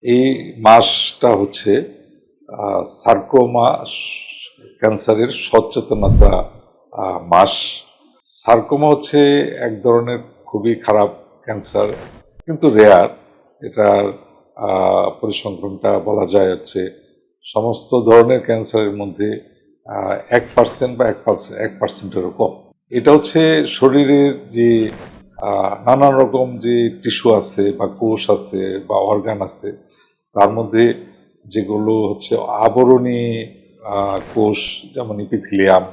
এই মাসটা হচ্ছে সার্কোমা ক্যান্সারের সচেতনতা মাস। সার্কোমা হচ্ছে এক ধরনের খুবই খারাপ ক্যান্সার, কিন্তু রেয়ার। এটার পরিসংখ্যানটা বলা যায় হচ্ছে সমস্ত ধরনের ক্যান্সারের মধ্যে 1% বা 1%-এরও কম। এটা হচ্ছে শরীরের যে নানান রকম যে টিস্যু আছে বা কোষ আছে বা অর্গান আছে, তার মধ্যে যেগুলো হচ্ছে আবরণী কোষ, যেমন ইপিথিলিয়াম,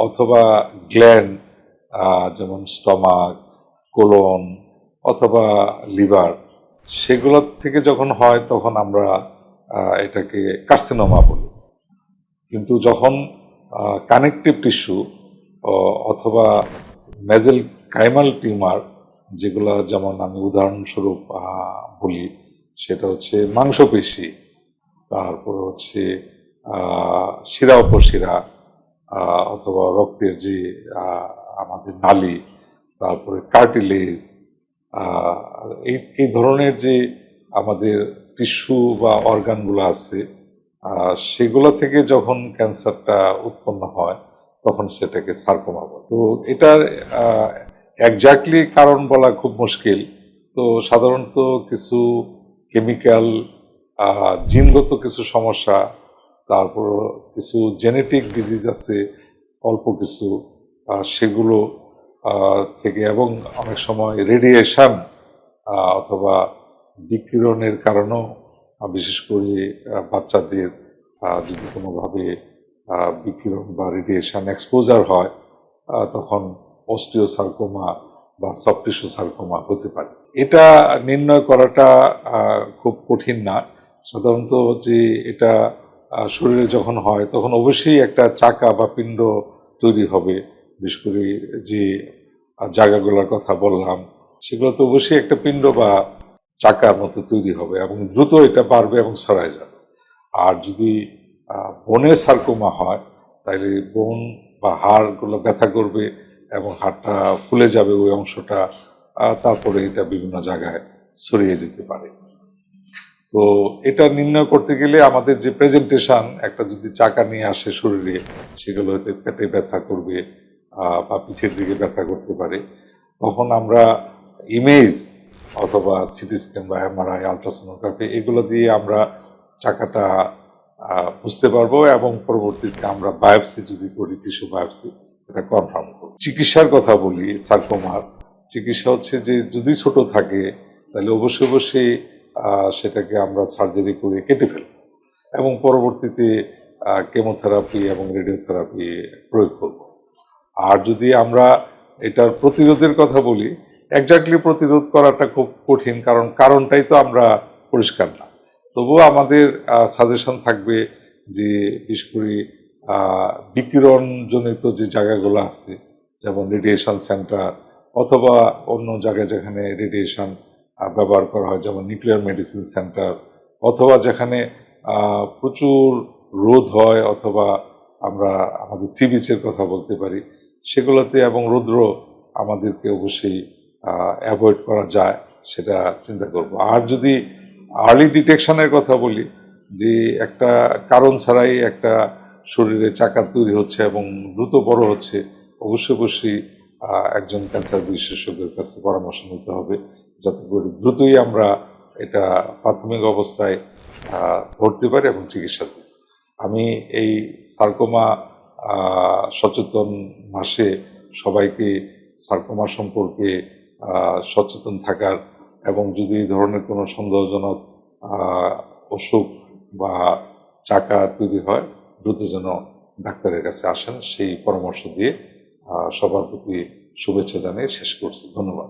অথবা গ্ল্যান্ড, যেমন স্টমাক, কোলন অথবা লিভার, সেগুলোর থেকে যখন হয় তখন আমরা এটাকে কার্সিনোমা বলি। কিন্তু যখন কানেকটিভ টিস্যু অথবা মেজেল কাইমাল টিউমার, যেগুলো যেমন আমি উদাহরণস্বরূপ বলি, সেটা হচ্ছে মাংসপেশি, তারপর হচ্ছে শিরা উপশিরা, অথবা রক্তের যে আমাদের নালী, তারপরে কার্টিলেজ, এই ধরনের যে আমাদের টিস্যু বা অর্গানগুলো আছে, সেগুলো থেকে যখন ক্যান্সারটা উৎপন্ন হয় তখন সেটাকে সার্কোমা বলে। তো এটার একজাক্টলি কারণ বলা খুব মুশকিল। তো সাধারণত কিছু কেমিক্যাল, জিনগত কিছু সমস্যা, তারপর কিছু জেনেটিক ডিজিজ আছে অল্প কিছু, সেগুলো থেকে, এবং অনেক সময় রেডিয়েশন অথবা বিকিরণের কারণেও, বিশেষ করে বাচ্চাদের যদি কোনোভাবে বিকিরণ বা রেডিয়েশন এক্সপোজার হয়, তখন অস্টিওসার্কোমা বা সফট টিস্যু সার্কোমা হতে পারে। এটা নির্ণয় করাটা খুব কঠিন না। সাধারণত যে এটা শরীরে যখন হয় তখন অবশ্যই একটা চাকা বা পিণ্ড তৈরি হবে। বিশেষ করে যে জায়গাগুলোর কথা বললাম, সেগুলো তো অবশ্যই একটা পিণ্ড বা চাকার মতো তৈরি হবে এবং দ্রুত এটা বাড়বে এবং ছড়ায় যাবে। আর যদি বোনের সার্কোমা হয়, তাহলে বোন বা হাড়গুলো ব্যথা করবে এবং হাড়টা ফুলে যাবে ওই অংশটা, তারপরে এটা বিভিন্ন জায়গায় ছড়িয়ে যেতে পারে। তো এটা নির্ণয় করতে গেলে আমাদের যে প্রেজেন্টেশন, একটা যদি চাকা নিয়ে আসে শরীরে, সেগুলো হয়তো পেটে ব্যথা করবে বা পিঠের দিকে ব্যথা করতে পারে, তখন আমরা ইমেজ অথবা সিটি স্ক্যান বা এমআরআই, আলট্রাসোনোগ্রাফি, এগুলো দিয়ে আমরা চাকাটা বুঝতে পারবো এবং পরবর্তীতে আমরা বায়োপসি যদি করি, টিস্যু বায়োপসি, এটা কনফার্ম করব। চিকিৎসার কথা বলি সার্কোমার। চিকিৎসা হচ্ছে যে যদি ছোট থাকে তাহলে অবশ্যই সেটাকে আমরা সার্জারি করে কেটে ফেলব এবং পরবর্তীতে কেমোথেরাপি এবং রেডিওথেরাপি প্রয়োগ করব। আর যদি আমরা এটার প্রতিরোধের কথা বলি, একজাক্টলি প্রতিরোধ করাটা খুব কঠিন, কারণ কারণটাই তো আমরা পরিষ্কার না। তবুও আমাদের সাজেশন থাকবে যে বিশেষ করে বিকিরণজনিত যে জায়গাগুলো আছে, যেমন রেডিয়েশন সেন্টার অথবা অন্য জায়গায় যেখানে রেডিয়েশন ব্যবহার করা হয়, যেমন নিউক্লিয়ার মেডিসিন সেন্টার, অথবা যেখানে প্রচুর রোদ হয়, অথবা আমরা আমাদের সি বিচের কথা বলতে পারি, সেগুলোতে এবং রৌদ্র আমাদেরকে অবশ্যই অ্যাভয়েড করা যায়, সেটা চিন্তা করব। আর যদি আর্লি ডিটেকশনের কথা বলি, যে একটা কারণ ছাড়াই একটা শরীরে চাকা তৈরি হচ্ছে এবং দ্রুত বড় হচ্ছে, অবশ্যই একজন ক্যান্সার বিশেষজ্ঞের কাছে পরামর্শ নিতে হবে, যাতে করে দ্রুতই আমরা এটা প্রাথমিক অবস্থায় ধরতে পারি এবং চিকিৎসা দিই। আমি এই সার্কোমা সচেতন মাসে সবাইকে সার্কোমা সম্পর্কে সচেতন থাকার, এবং যদি এই ধরনের কোনো সন্দেহজনক অসুখ বা চাকা তৈরি হয়, দ্রুত যেন ডাক্তারের কাছে আসেন, সেই পরামর্শ দিয়ে সবার প্রতি শুভেচ্ছা জানিয়ে শেষ করছি। ধন্যবাদ।